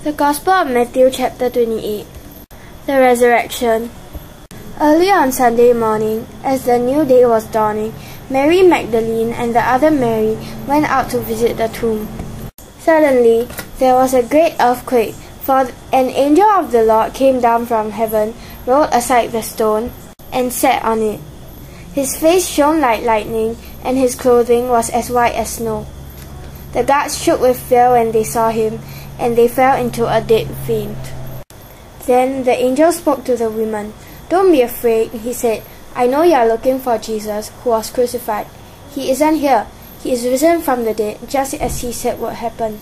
The Gospel of Matthew chapter 28. The Resurrection. Early on Sunday morning, as the new day was dawning, Mary Magdalene and the other Mary went out to visit the tomb. Suddenly, there was a great earthquake, for an angel of the Lord came down from heaven, rolled aside the stone, and sat on it. His face shone like lightning, and his clothing was as white as snow. The guards shook with fear when they saw him, and they fell into a dead faint. Then the angel spoke to the women. "Don't be afraid," he said. "I know you are looking for Jesus, who was crucified. He isn't here. He is risen from the dead, just as he said would happen.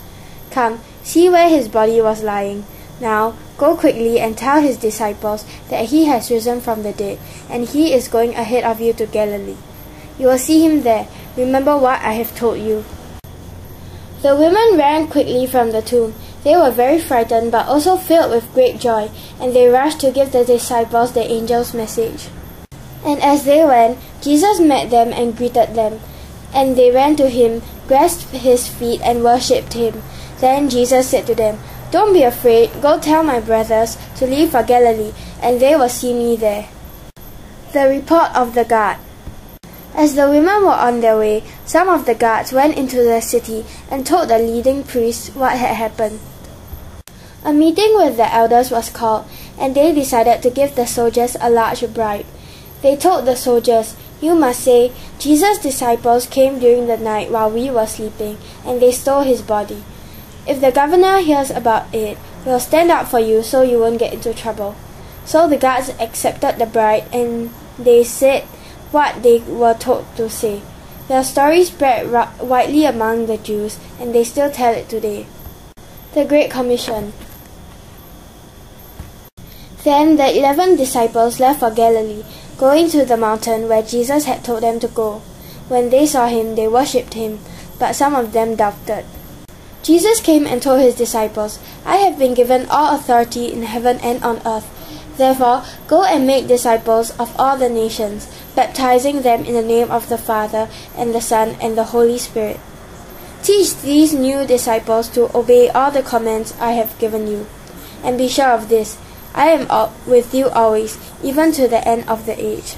Come, see where his body was lying. Now, go quickly and tell his disciples that he has risen from the dead, and he is going ahead of you to Galilee. You will see him there. Remember what I have told you." The women ran quickly from the tomb. They were very frightened, but also filled with great joy, and they rushed to give the disciples the angel's message. And as they went, Jesus met them and greeted them. And they ran to him, grasped his feet, and worshipped him. Then Jesus said to them, "Don't be afraid. Go tell my brothers to leave for Galilee, and they will see me there." The report of the guard. As the women were on their way, some of the guards went into the city and told the leading priests what had happened. A meeting with the elders was called, and they decided to give the soldiers a large bribe. They told the soldiers, "You must say, 'Jesus' disciples came during the night while we were sleeping, and they stole his body.' If the governor hears about it, he'll stand up for you so you won't get into trouble." So the guards accepted the bribe, and they said what they were told to say. The story spread widely among the Jews, and they still tell it today. The Great Commission. Then the 11 disciples left for Galilee, going to the mountain where Jesus had told them to go. When they saw him, they worshipped him, but some of them doubted. Jesus came and told his disciples, "I have been given all authority in heaven and on earth. Therefore, go and make disciples of all the nations, baptizing them in the name of the Father, and the Son, and the Holy Spirit. Teach these new disciples to obey all the commands I have given you. And be sure of this, I am with you always, even to the end of the age."